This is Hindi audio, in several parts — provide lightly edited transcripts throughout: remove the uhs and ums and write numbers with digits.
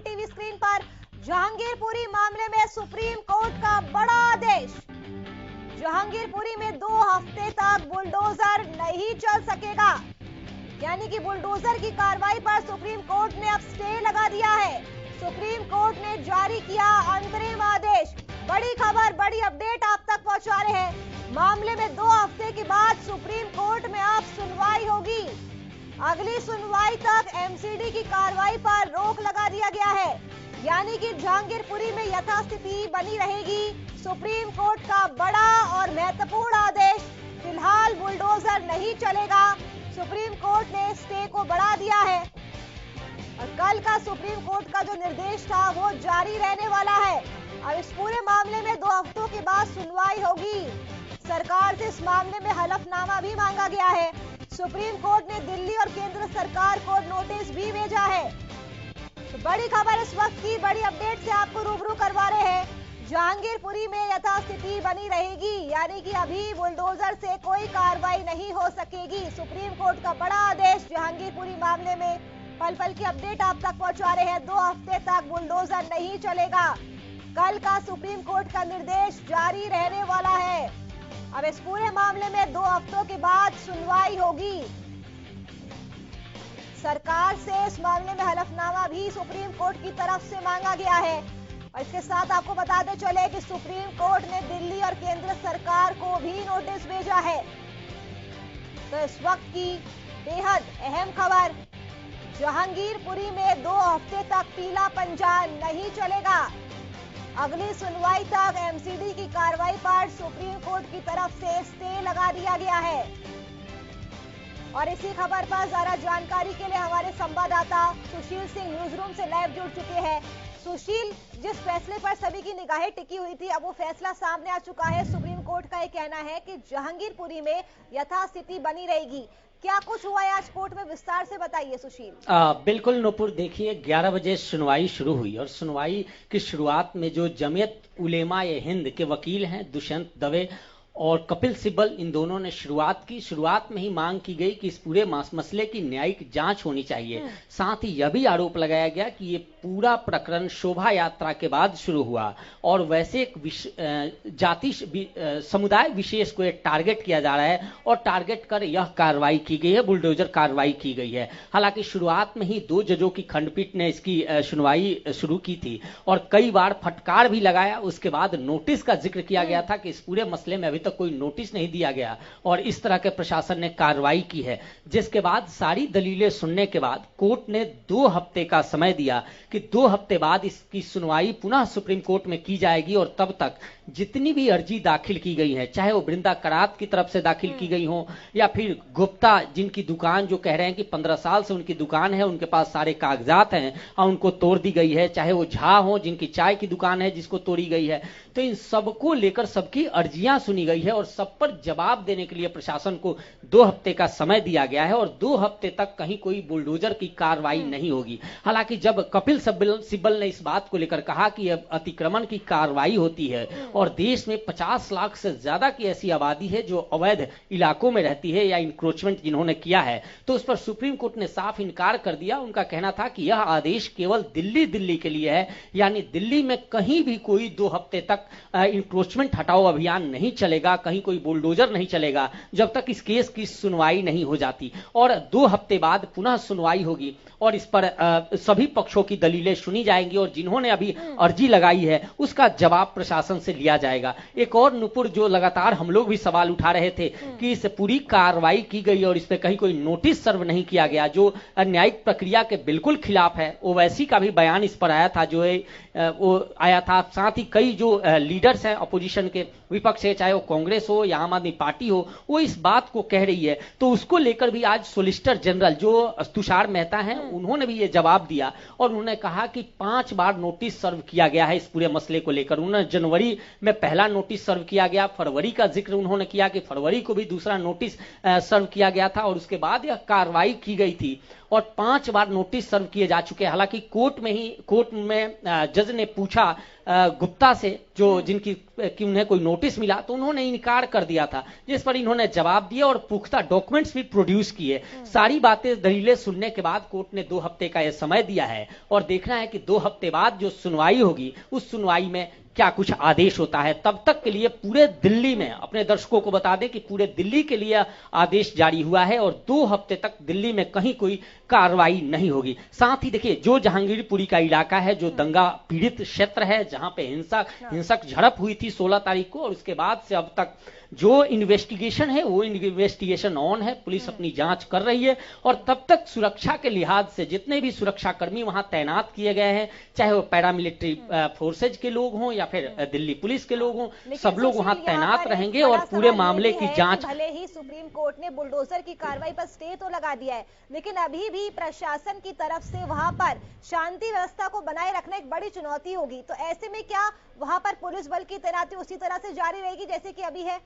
आपकी टीवी स्क्रीन पर जहांगीरपुरी मामले में सुप्रीम कोर्ट का बड़ा आदेश। जहांगीरपुरी में 2 हफ्ते तक बुलडोजर नहीं चल सकेगा, यानी कि बुलडोजर की कार्रवाई पर सुप्रीम कोर्ट ने अब स्टे लगा दिया है। सुप्रीम कोर्ट ने जारी किया अंतरिम आदेश। बड़ी खबर, बड़ी अपडेट आप तक पहुंचा रहे हैं। मामले में 2 हफ्ते के बाद सुप्रीम कोर्ट में अब सुनवाई होगी। अगली सुनवाई तक एमसीडी की कार्रवाई पर रोक लगा दिया गया है, यानी कि जहांगीरपुरी में यथास्थिति बनी रहेगी। सुप्रीम कोर्ट का बड़ा और महत्वपूर्ण आदेश, फिलहाल बुलडोजर नहीं चलेगा। सुप्रीम कोर्ट ने स्टे को बढ़ा दिया है और कल का सुप्रीम कोर्ट का जो निर्देश था वो जारी रहने वाला है। अब इस पूरे मामले में 2 हफ्तों के बाद सुनवाई होगी। सरकार से इस मामले में हलफनामा भी मांगा गया है। सुप्रीम कोर्ट ने दिल्ली और केंद्र सरकार को नोटिस भी भेजा है। तो बड़ी खबर इस वक्त की, बड़ी अपडेट से आपको रूबरू करवा रहे हैं। जहांगीरपुरी में यथास्थिति बनी रहेगी, यानी कि अभी बुलडोजर से कोई कार्रवाई नहीं हो सकेगी। सुप्रीम कोर्ट का बड़ा आदेश जहांगीरपुरी मामले में, पल पल की अपडेट आप तक पहुंचा रहे हैं। 2 हफ्ते तक बुलडोजर नहीं चलेगा। कल का सुप्रीम कोर्ट का निर्देश जारी रहने वाला है। अब इस पूरे मामले में 2 हफ्तों के बाद सुनवाई होगी। सरकार से इस मामले में हलफनामा भी सुप्रीम कोर्ट की तरफ से मांगा गया है। और इसके साथ आपको बताते चले कि सुप्रीम कोर्ट ने दिल्ली और केंद्र सरकार को भी नोटिस भेजा है। तो इस वक्त की बेहद अहम खबर, जहांगीरपुरी में 2 हफ्ते तक पीला पंजा नहीं चलेगा। अगली सुनवाई तक एमसीडी की कार्रवाई पर सुप्रीम कोर्ट की तरफ से स्टे लगा दिया गया है। और इसी खबर पर ज्यादा जानकारी के लिए हमारे संवाददाता सुशील सिंह न्यूज रूम से लाइव जुड़ चुके हैं। सुशील, जिस फैसले पर सभी की निगाहें टिकी हुई थी, अब वो फैसला सामने आ चुका है। सुप्रीम कोर्ट का ये कहना है कि जहांगीरपुरी में यथास्थिति बनी रहेगी। क्या कुछ हुआ है आज कोर्ट में, विस्तार से बताइए सुशील। बिल्कुल नूपुर, देखिए 11 बजे सुनवाई शुरू हुई और सुनवाई की शुरुआत में जो जमीयत उलेमा ए हिंद के वकील हैं दुष्यंत दवे और कपिल सिब्बल, इन दोनों ने शुरुआत की। शुरुआत में ही मांग की गई कि इस पूरे मसले की न्यायिक जांच होनी चाहिए। साथ ही यह भी आरोप लगाया गया कि ये पूरा प्रकरण शोभा यात्रा के बाद शुरू हुआ और वैसे एक जाति समुदाय विशेष को एक टारगेट किया जा रहा है और टारगेट कर यह कार्रवाई की गई है, बुलडोजर कार्रवाई की गई है। हालांकि शुरुआत में ही 2 जजों की खंडपीठ ने इसकी सुनवाई शुरू की थी और कई बार फटकार भी लगाया। उसके बाद नोटिस का जिक्र किया गया था कि इस पूरे मसले में अभी तक कोई नोटिस नहीं दिया गया और इस तरह के प्रशासन ने कार्रवाई की है। जिसके बाद सारी दलीलें सुनने के बाद कोर्ट ने 2 हफ्ते का समय दिया कि 2 हफ्ते बाद इसकी सुनवाई पुनः सुप्रीम कोर्ट में की जाएगी और तब तक जितनी भी अर्जी दाखिल की गई है, चाहे वो वृंदा करात की तरफ से दाखिल की गई हो या फिर गुप्ता, जिनकी दुकान जो कह रहे हैं कि 15 साल से उनकी दुकान है, उनके पास सारे कागजात हैं और उनको तोड़ दी गई है, चाहे वो झा हो जिनकी चाय की दुकान है जिसको तोड़ी गई है, तो इन सबको लेकर सबकी अर्जियां सुनी गई है और सब पर जवाब देने के लिए प्रशासन को 2 हफ्ते का समय दिया गया है और 2 हफ्ते तक कहीं कोई बुलडोजर की कार्रवाई नहीं होगी। हालांकि जब कपिल सिब्बल ने इस बात को लेकर कहा कि अब अतिक्रमण की कार्रवाई होती है और देश में 50 लाख से ज्यादा की ऐसी आबादी है जो अवैध इलाकों में रहती है या इंक्रोचमेंट जिन्होंने किया है, तो उस पर सुप्रीम कोर्ट ने साफ इनकार कर दिया। उनका कहना था कि यह आदेश केवल दिल्ली के लिए है, यानी दिल्ली में कहीं भी कोई 2 हफ्ते तक इंक्रोचमेंट हटाओ अभियान नहीं चलेगा, कहीं कोई बुलडोजर नहीं चलेगा जब तक इस केस की सुनवाई नहीं हो जाती। और 2 हफ्ते बाद पुनः सुनवाई होगी और इस पर सभी पक्षों की दलीलें सुनी जाएंगी और जिन्होंने अभी अर्जी लगाई है उसका जवाब प्रशासन से लिया जाएगा। एक और नुपुर जो लगातार हम लोग भी सवाल उठा रहे थे कि इस पूरी कार्रवाई की गई और इस पे कहीं कोई नोटिस सर्व नहीं किया गया, जो न्यायिक प्रक्रिया के बिल्कुल खिलाफ है। ओवैसी का भी बयान इस पर आया था, जो वो आया था। साथ ही कई जो लीडर्स हैं अपोजिशन के, विपक्ष है, चाहे वो कांग्रेस हो या आम आदमी पार्टी हो, वो इस बात को कह रही है। तो उसको लेकर भी आज सोलिसिटर जनरल जो तुषार मेहता हैं उन्होंने भी ये जवाब दिया और उन्होंने कहा कि 5 बार नोटिस सर्व किया गया है इस पूरे मसले को लेकर। उन्होंने जनवरी में पहला नोटिस सर्व किया गया, फरवरी का जिक्र उन्होंने किया कि फरवरी को भी दूसरा नोटिस सर्व किया गया था और उसके बाद यह कार्रवाई की गई थी और 5 बार नोटिस सर्व किए जा चुके हैं। हालांकि कोर्ट में जज ने पूछा गुप्ता से, जो जिनकी कि उन्हें कोई नोटिस मिला तो उन्होंने इनकार कर दिया था, जिस पर इन्होंने जवाब दिया और पुख्ता डॉक्यूमेंट्स भी प्रोड्यूस किए। सारी बातें दलीलें सुनने के बाद कोर्ट ने 2 हफ्ते का यह समय दिया है और देखना है कि 2 हफ्ते बाद जो सुनवाई होगी उस सुनवाई में क्या कुछ आदेश होता है। तब तक के लिए पूरे दिल्ली में, अपने दर्शकों को बता दें कि पूरे दिल्ली के लिए आदेश जारी हुआ है और 2 हफ्ते तक दिल्ली में कहीं कोई कार्रवाई नहीं होगी। साथ ही देखिए, जो जहांगीरपुरी का इलाका है, जो दंगा पीड़ित क्षेत्र है, जहां पे हिंसक झड़प हुई थी 16 तारीख को, और उसके बाद से अब तक जो इन्वेस्टिगेशन है वो इन्वेस्टिगेशन ऑन है, पुलिस अपनी जांच कर रही है। और तब तक सुरक्षा के लिहाज से जितने भी सुरक्षा कर्मी वहां तैनात किए गए हैं, चाहे वो पैरामिलिट्री फोर्सेज के लोग हों या फिर दिल्ली पुलिस के लोग हों, सब लोग वहां तैनात रहेंगे और पूरे मामले की जांच। भले ही सुप्रीम कोर्ट ने बुलडोजर की कार्रवाई पर स्टे तो लगा दिया है, लेकिन अभी भी प्रशासन की तरफ से वहां पर शांति व्यवस्था को बनाए रखना एक बड़ी चुनौती होगी। तो ऐसे में क्या वहां पर पुलिस बल की तैनाती उसी तरह से जारी रहेगी जैसे कि अभी है?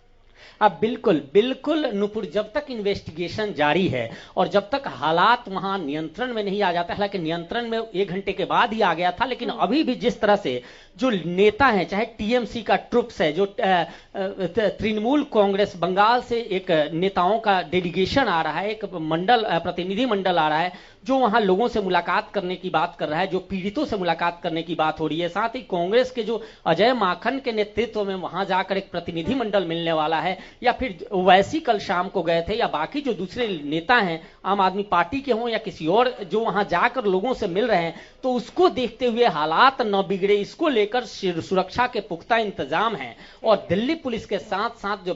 अब बिल्कुल नुपुर, जब तक इन्वेस्टिगेशन जारी है और जब तक हालात वहां नियंत्रण में नहीं आ जाता, हालांकि नियंत्रण में 1 घंटे के बाद ही आ गया था, लेकिन अभी भी जिस तरह से जो नेता हैं, चाहे टीएमसी का ट्रुप्स है, जो तृणमूल कांग्रेस बंगाल से एक नेताओं का डेलीगेशन आ रहा है, एक प्रतिनिधि मंडल आ रहा है जो वहां लोगों से मुलाकात करने की बात कर रहा है, जो पीड़ितों से मुलाकात करने की बात हो रही है। साथ ही कांग्रेस के जो अजय माखन के नेतृत्व में वहां जाकर एक प्रतिनिधि मंडल मिलने वाला है, या फिर वैसी कल शाम को गए थे, या बाकी जो दूसरे नेता हैं आम आदमी पार्टी के हों या किसी और, जो वहां जाकर लोगों से मिल रहे हैं, तो उसको देखते हुए हालात न बिगड़े, इसको लेकर सुरक्षा के पुख्ता इंतजाम हैं। और दिल्ली पुलिस के साथ साथ जो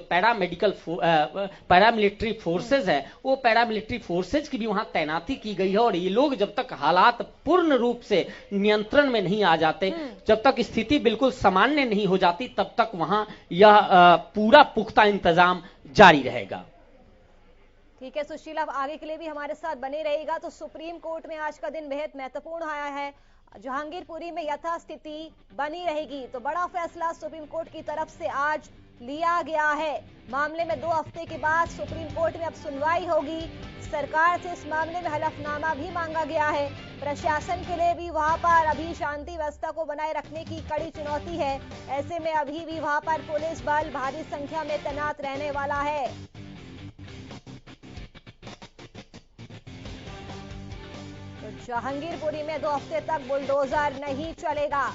पैरामिलिट्री फोर्सेज है, वो पैरामिलिट्री फोर्सेज की भी वहां तैनाती की गई है। और ये लोग जब तक हालात पूर्ण रूप से नियंत्रण में नहीं आ जाते, जब तक स्थिति बिल्कुल सामान्य नहीं हो जाती, तब तक वहां यह पूरा पुख्ता इंतजाम जारी रहेगा। ठीक है सुशील, अब आगे के लिए भी हमारे साथ बने रहेगा। तो सुप्रीम कोर्ट में आज का दिन बेहद महत्वपूर्ण आया है, जहांगीरपुरी में यथास्थिति बनी रहेगी। तो बड़ा फैसला सुप्रीम कोर्ट की तरफ से आज लिया गया है। मामले में 2 हफ्ते के बाद सुप्रीम कोर्ट में अब सुनवाई होगी। सरकार से इस मामले में हलफनामा भी मांगा गया है। प्रशासन के लिए भी वहां पर अभी शांति व्यवस्था को बनाए रखने की कड़ी चुनौती है। ऐसे में अभी भी वहां पर पुलिस बल भारी संख्या में तैनात रहने वाला है। तो जहांगीरपुरी में 2 हफ्ते तक बुलडोजर नहीं चलेगा।